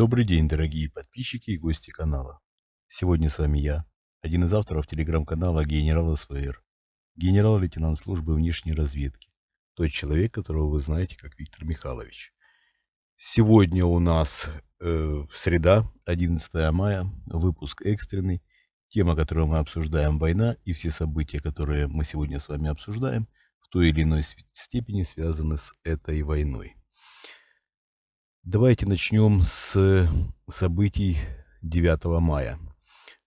Добрый день, дорогие подписчики и гости канала. Сегодня с вами я, один из авторов телеграм-канала генерал СВР, генерал-лейтенант службы внешней разведки, тот человек, которого вы знаете как Виктор Михайлович. Сегодня у нас среда, 11 мая, выпуск экстренный. Тема, которую мы обсуждаем, война, и все события, которые мы сегодня с вами обсуждаем, в той или иной степени связаны с этой войной. Давайте начнем с событий 9 мая.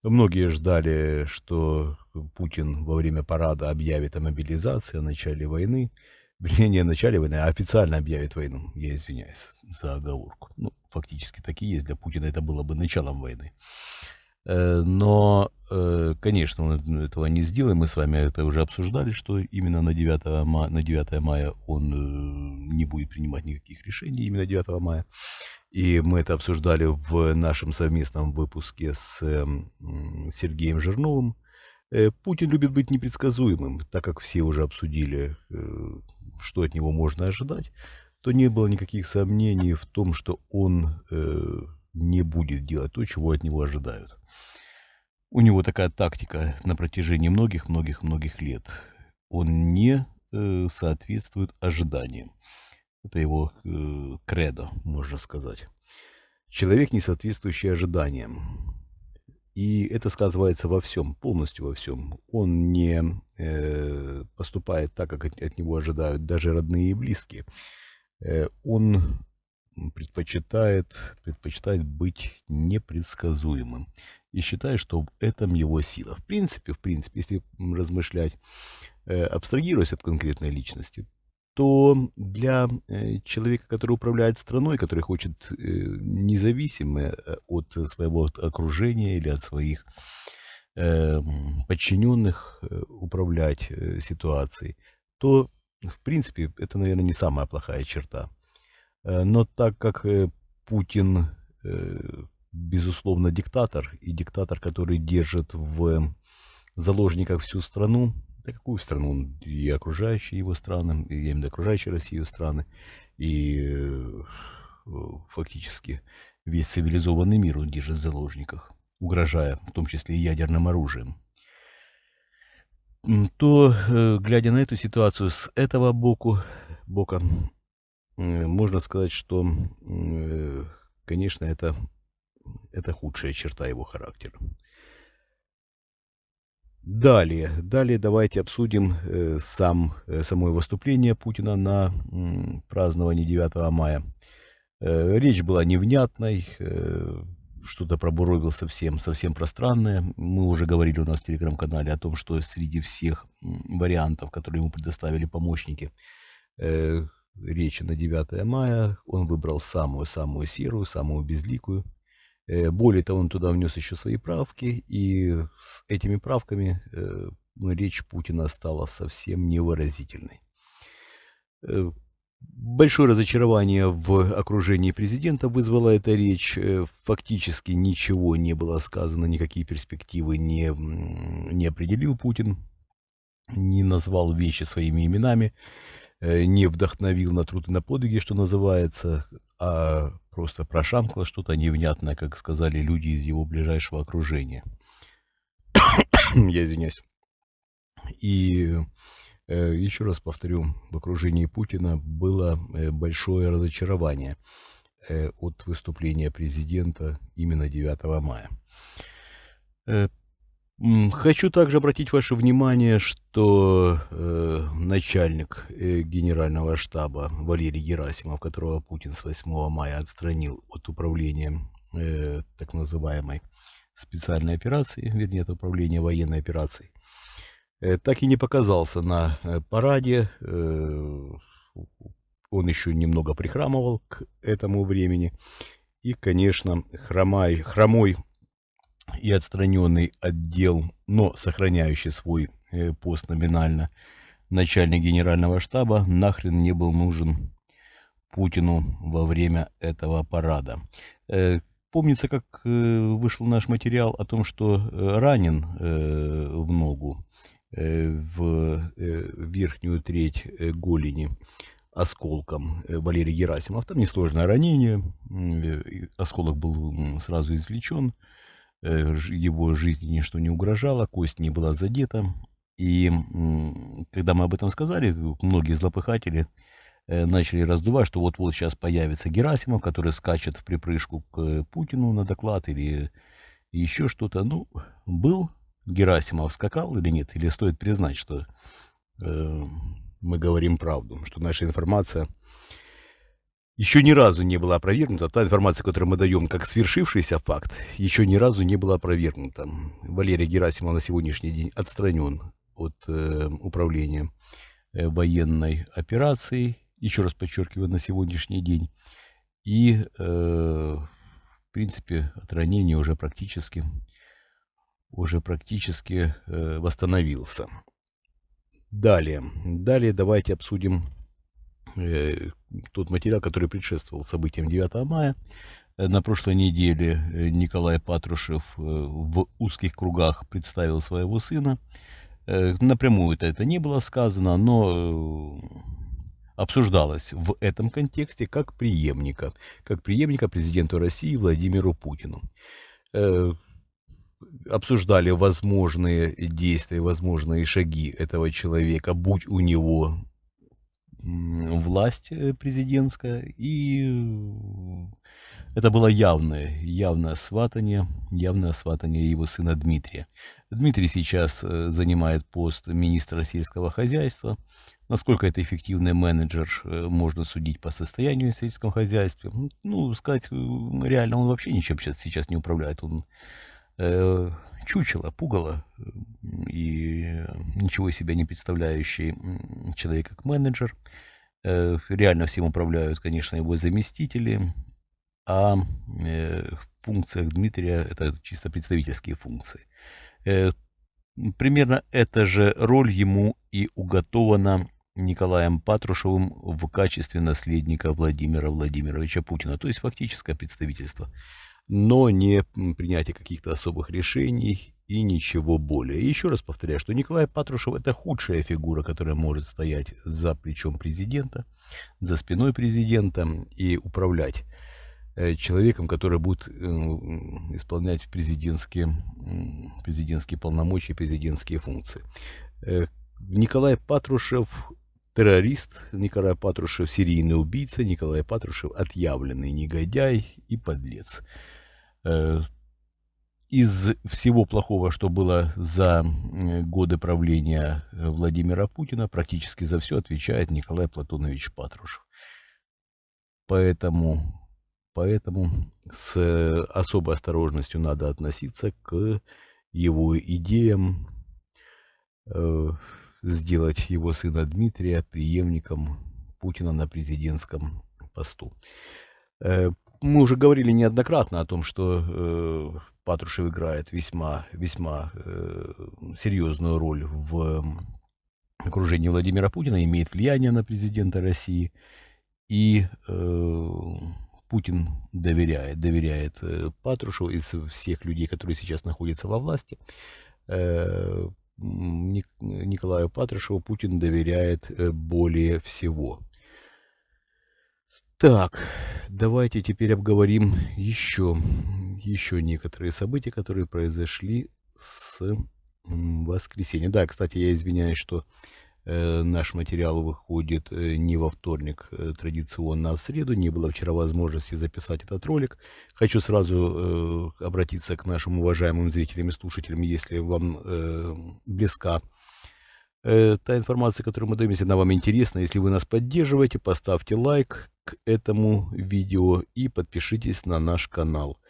Многие ждали, что Путин во время парада объявит о мобилизации, о начале войны. Вернее, не о начале войны, а официально объявит войну. Я извиняюсь за оговорку. Ну, фактически так и есть. Для Путина это было бы началом войны. Но, конечно, он этого не сделал. Мы с вами это уже обсуждали, что именно на 9 мая он не будет принимать никаких решений, именно 9 мая. И мы это обсуждали в нашем совместном выпуске с Сергеем Жирновым. Путин любит быть непредсказуемым, так как все уже обсудили, что от него можно ожидать, то не было никаких сомнений в том, что он не будет делать то, чего от него ожидают. У него такая тактика на протяжении многих лет. Он не соответствует ожиданиям. Это его кредо, можно сказать. Человек, не соответствующий ожиданиям. И это сказывается во всем, полностью во всем. Он не поступает так, как от него ожидают даже родные и близкие. Он предпочитает быть непредсказуемым. И считает, что в этом его сила. В принципе, если размышлять, абстрагируясь от конкретной личности, то для человека, который управляет страной, который хочет независимо от своего окружения или от своих подчиненных управлять ситуацией, то, в принципе, это, наверное, не самая плохая черта. Но так как Путин, безусловно, диктатор, и диктатор, который держит в заложниках всю страну, да какую страну, и окружающие его страны, и я имею в виду окружающие Россию страны, и фактически весь цивилизованный мир он держит в заложниках, угрожая в том числе и ядерным оружием, то, глядя на эту ситуацию с этого бока, можно сказать, что, конечно, это худшая черта его характера. Далее давайте обсудим само выступление Путина на праздновании 9 мая. Речь была невнятной, что-то пробуровил совсем пространное. Мы уже говорили у нас в телеграм-канале о том, что среди всех вариантов, которые ему предоставили помощники речи на 9 мая, он выбрал самую серую, самую безликую. Более того, он туда внес еще свои правки, и с этими правками речь Путина стала совсем невыразительной. Большое разочарование в окружении президента вызвала эта речь. Фактически ничего не было сказано, никакие перспективы не определил Путин, не назвал вещи своими именами, не вдохновил на труд и на подвиги, что называется, а просто прошамкало что-то невнятное, как сказали люди из его ближайшего окружения. Я извиняюсь. И еще раз повторю, в окружении Путина было большое разочарование от выступления президента именно 9 мая. Хочу также обратить ваше внимание, что начальник генерального штаба Валерий Герасимов, которого Путин с 8 мая отстранил от управления так называемой специальной операцией, вернее, от управления военной операцией, так и не показался на параде. Он еще немного прихрамывал к этому времени. И, конечно, хромой и отстраненный отдел, но сохраняющий свой пост номинально, начальник генерального штаба нахрен не был нужен Путину во время этого парада. Помнится, как вышел наш материал о том, что ранен в ногу, в верхнюю треть голени осколком Валерий Герасимов. Там несложное ранение, осколок был сразу извлечен, его жизни ничто не угрожало, кость не была задета. И когда мы об этом сказали, многие злопыхатели начали раздувать, что вот-вот сейчас появится Герасимов, который скачет в припрыжку к Путину на доклад или еще что-то. Ну, был Герасимов, скакал или нет? Или стоит признать, что мы говорим правду, что наша информация еще ни разу не была опровергнута. Та информация, которую мы даем как свершившийся факт, еще ни разу не была опровергнута. Валерий Герасимов на сегодняшний день отстранен от управления военной операцией. Еще раз подчеркиваю, на сегодняшний день. И, в принципе, от ранения уже практически восстановился. Далее давайте обсудим тот материал, который предшествовал событиям 9 мая. На прошлой неделе Николай Патрушев в узких кругах представил своего сына. Напрямую это не было сказано, но обсуждалось в этом контексте как преемника президенту России Владимиру Путину. Обсуждали возможные действия, возможные шаги этого человека, будь у него власть президентская, и это было явное сватание его сына Дмитрия. Дмитрий сейчас занимает пост министра сельского хозяйства. Насколько это эффективный менеджер, можно судить по состоянию в сельском хозяйстве. Ну, сказать реально, он вообще ничем сейчас не управляет. Он чучело, пугало и ничего из себя не представляющий человек как менеджер. Реально всем управляют, конечно, его заместители, а в функциях Дмитрия это чисто представительские функции. Примерно эта же роль ему и уготована Николаем Патрушевым в качестве наследника Владимира Владимировича Путина, то есть фактическое представительство, но не принятие каких-то особых решений и ничего более. И еще раз повторяю, что Николай Патрушев — это худшая фигура, которая может стоять за плечом президента, за спиной президента и управлять человеком, который будет исполнять президентские полномочия, президентские функции. Николай Патрушев террорист, Николай Патрушев серийный убийца, Николай Патрушев отъявленный негодяй и подлец. Из всего плохого, что было за годы правления Владимира Путина, практически за все отвечает Николай Платонович Патрушев. Поэтому с особой осторожностью надо относиться к его идеям сделать его сына Дмитрия преемником Путина на президентском посту. Мы уже говорили неоднократно о том, что Патрушев играет весьма серьезную роль в окружении Владимира Путина, имеет влияние на президента России, и Путин доверяет Патрушеву из всех людей, которые сейчас находятся во власти. Николаю Патрушеву Путин доверяет более всего. Так, давайте теперь обговорим еще некоторые события, которые произошли с воскресенья. Да, кстати, я извиняюсь, что наш материал выходит не во вторник традиционно, а в среду. Не было вчера возможности записать этот ролик. Хочу сразу обратиться к нашим уважаемым зрителям и слушателям, если вам близка та информация, которую мы даем, если она вам интересна, если вы нас поддерживаете, поставьте лайк к этому видео и подпишитесь на наш канал.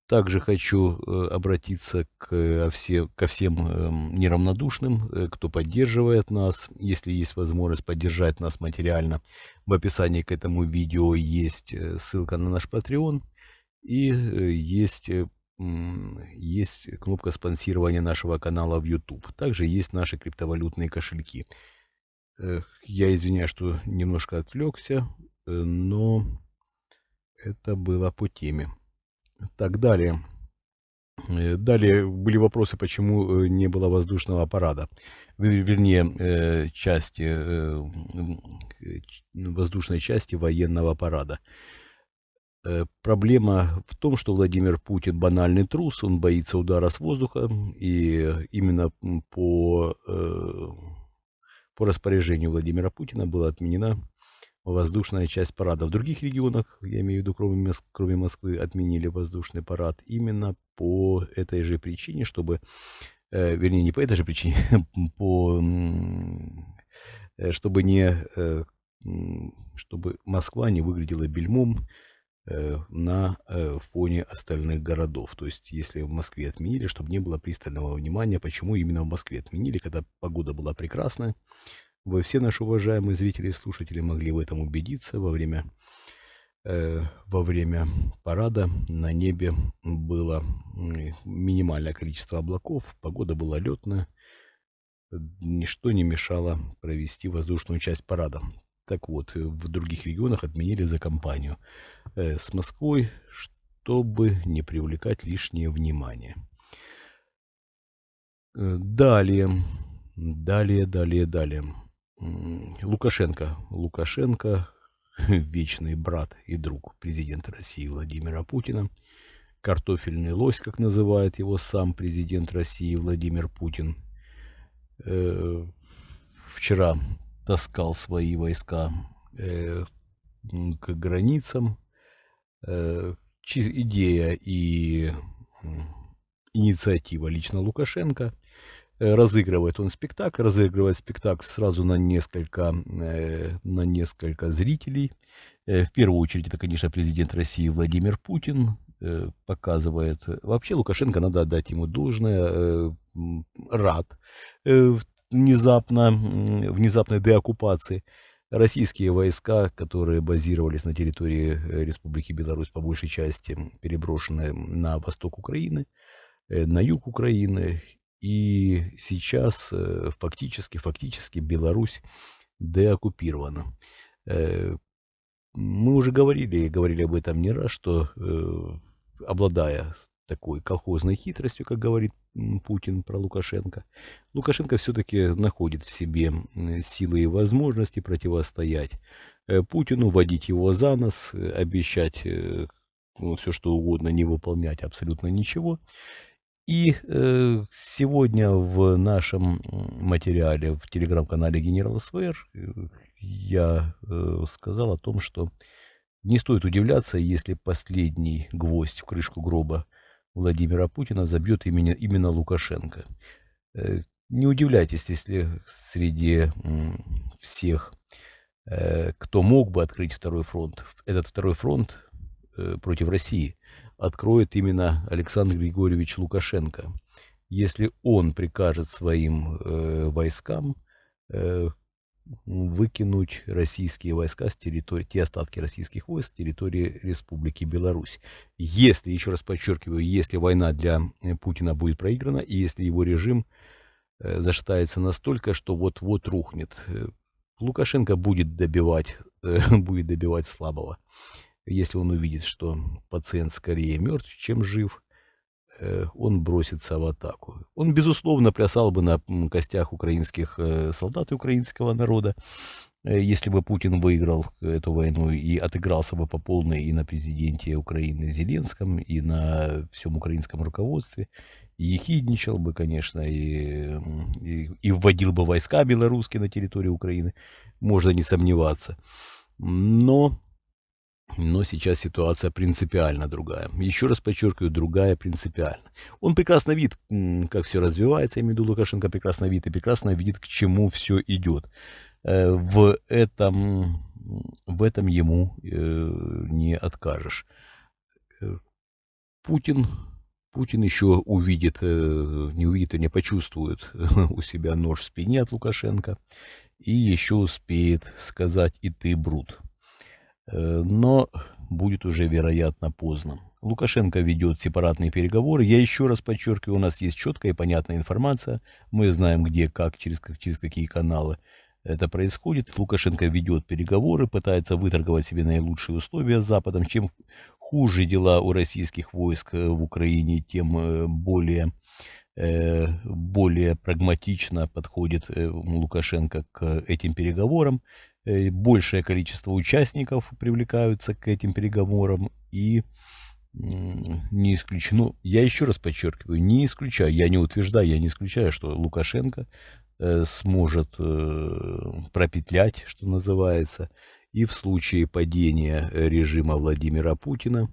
Также хочу обратиться ко всем неравнодушным, кто поддерживает нас. Если есть возможность поддержать нас материально, в описании к этому видео есть ссылка на наш Patreon и есть кнопка спонсирования нашего канала в YouTube. Также есть наши криптовалютные кошельки. Я извиняюсь, что немножко отвлекся, но это было по теме. Так, далее. Далее были вопросы, почему не было воздушного парада. Вернее, воздушной части военного парада. Проблема в том, что Владимир Путин банальный трус, он боится удара с воздуха, и именно по распоряжению Владимира Путина была отменена воздушная часть парада. В других регионах, я имею в виду, кроме Москвы, отменили воздушный парад именно по этой же причине, чтобы, вернее, не по этой же причине, чтобы Москва не выглядела бельмом на фоне остальных городов. То есть, если в Москве отменили, чтобы не было пристального внимания, почему именно в Москве отменили, когда погода была прекрасная. Вы все, наши уважаемые зрители и слушатели, могли в этом убедиться. Во время парада на небе было минимальное количество облаков, погода была летная, ничто не мешало провести воздушную часть парада. Так вот, в других регионах отменили за компанию с Москвой, чтобы не привлекать лишнее внимание. Далее. Лукашенко, вечный брат и друг президента России Владимира Путина. Картофельный лось, как называет его сам президент России Владимир Путин. Вчера таскал свои войска к границам. Идея и инициатива лично Лукашенко. Разыгрывает спектакль сразу на несколько зрителей. В первую очередь, это, конечно, президент России Владимир Путин показывает. Вообще, Лукашенко, надо отдать ему должное, рад внезапной деоккупации. Российские войска, которые базировались на территории Республики Беларусь, по большей части переброшены на восток Украины, на юг Украины. И сейчас фактически Беларусь деоккупирована. Мы уже говорили об этом не раз, что обладая такой колхозной хитростью, как говорит Путин про Лукашенко, Лукашенко все-таки находит в себе силы и возможности противостоять Путину, водить его за нос, обещать все что угодно, не выполнять абсолютно ничего. И сегодня в нашем материале в телеграм-канале Генерал СВР я сказал о том, что не стоит удивляться, если последний гвоздь в крышку гроба Владимира Путина забьет именно Лукашенко. Не удивляйтесь, если среди всех, кто мог бы открыть второй фронт, этот второй фронт против России откроет именно Александр Григорьевич Лукашенко. Если он прикажет своим войскам выкинуть российские войска с территории, те остатки российских войск с территории Республики Беларусь. Если, еще раз подчеркиваю, если война для Путина будет проиграна, и если его режим зашатается настолько, что вот-вот рухнет, Лукашенко будет добивать слабого. Если он увидит, что пациент скорее мертв, чем жив, он бросится в атаку. Он, безусловно, плясал бы на костях украинских солдат и украинского народа, если бы Путин выиграл эту войну и отыгрался бы по полной и на президенте Украины Зеленском, и на всем украинском руководстве, и ехидничал бы, конечно, и вводил бы войска белорусские на территорию Украины, можно не сомневаться. Но сейчас ситуация принципиально другая. Еще раз подчеркиваю, другая принципиально. Он прекрасно видит, как все развивается, я имею в виду Лукашенко прекрасно видит, к чему все идет. В этом ему не откажешь. Путин еще не почувствует у себя нож в спине от Лукашенко и еще успеет сказать: «И ты, брут». Но будет уже, вероятно, поздно. Лукашенко ведет сепаратные переговоры. Я еще раз подчеркиваю, у нас есть четкая и понятная информация. Мы знаем, где, как, через какие каналы это происходит. Лукашенко ведет переговоры, пытается выторговать себе наилучшие условия с Западом. Чем хуже дела у российских войск в Украине, тем более прагматично подходит Лукашенко к этим переговорам. Большее количество участников привлекаются к этим переговорам, и не исключено, я еще раз подчеркиваю, не исключаю, я не утверждаю, я не исключаю, что Лукашенко сможет пропетлять, что называется, и в случае падения режима Владимира Путина,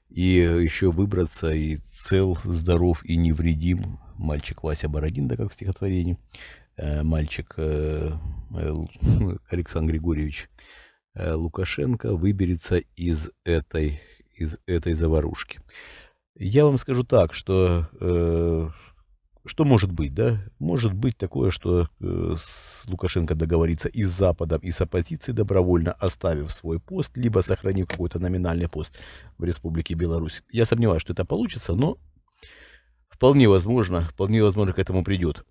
и еще выбраться и цел, здоров и невредим мальчик Вася Бородин, да, как в стихотворении, мальчик Александр Григорьевич Лукашенко выберется из этой заварушки. Я вам скажу так, что может быть, да? Может быть такое, что Лукашенко договорится и с Западом, и с оппозицией добровольно, оставив свой пост, либо сохранив какой-то номинальный пост в Республике Беларусь. Я сомневаюсь, что это получится, но вполне возможно, к этому придет.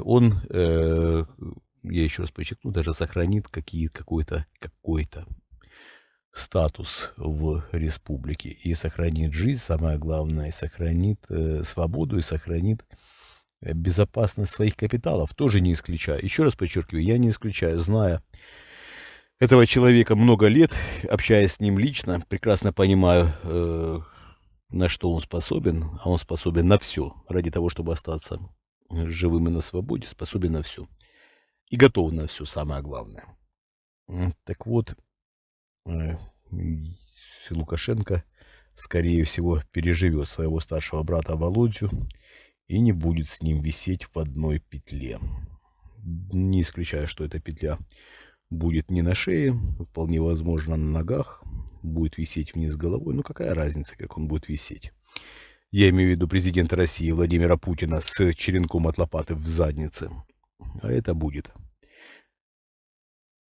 Он, я еще раз подчеркну, даже сохранит какой-то статус в республике и сохранит жизнь, самое главное, сохранит свободу и сохранит безопасность своих капиталов. Тоже не исключаю. Еще раз подчеркиваю, я не исключаю, зная этого человека много лет, общаясь с ним лично, прекрасно понимаю, на что он способен, а он способен на все ради того, чтобы остаться живым и на свободе, способен на все. И готов на все, самое главное. Так вот, Лукашенко, скорее всего, переживет своего старшего брата Володю и не будет с ним висеть в одной петле. Не исключаю, что эта петля будет не на шее, вполне возможно на ногах, будет висеть вниз головой. Ну какая разница, как он будет висеть? Я имею в виду президента России Владимира Путина с черенком от лопаты в заднице. А это будет.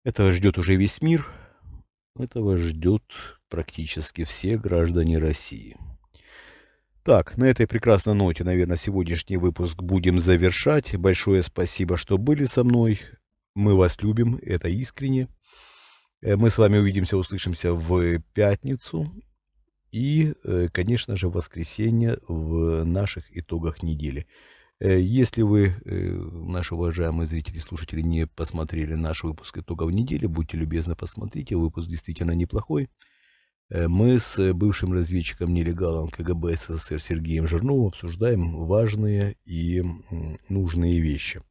Этого ждет уже весь мир. Этого ждет практически все граждане России. Так, на этой прекрасной ноте, наверное, сегодняшний выпуск будем завершать. Большое спасибо, что были со мной. Мы вас любим, это искренне. Мы с вами увидимся, услышимся в пятницу. И, конечно же, в воскресенье в наших итогах недели. Если вы, наши уважаемые зрители и слушатели, не посмотрели наш выпуск итогов недели, будьте любезны, посмотрите. Выпуск действительно неплохой. Мы с бывшим разведчиком-нелегалом КГБ СССР Сергеем Жирновым обсуждаем важные и нужные вещи.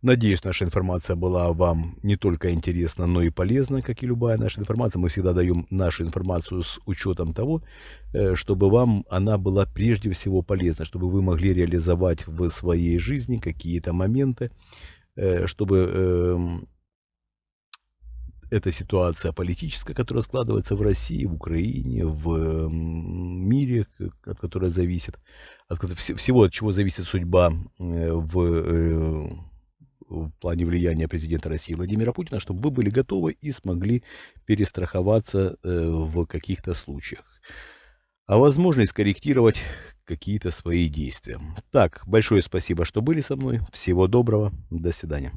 Надеюсь, наша информация была вам не только интересна, но и полезна, как и любая наша информация. Мы всегда даем нашу информацию с учетом того, чтобы вам она была прежде всего полезна, чтобы вы могли реализовать в своей жизни какие-то моменты, чтобы эта ситуация политическая, которая складывается в России, в Украине, в мире, от которой зависит, от всего, от чего зависит судьба в плане влияния президента России Владимира Путина, чтобы вы были готовы и смогли перестраховаться в каких-то случаях. А возможно и скорректировать какие-то свои действия. Так, большое спасибо, что были со мной. Всего доброго. До свидания.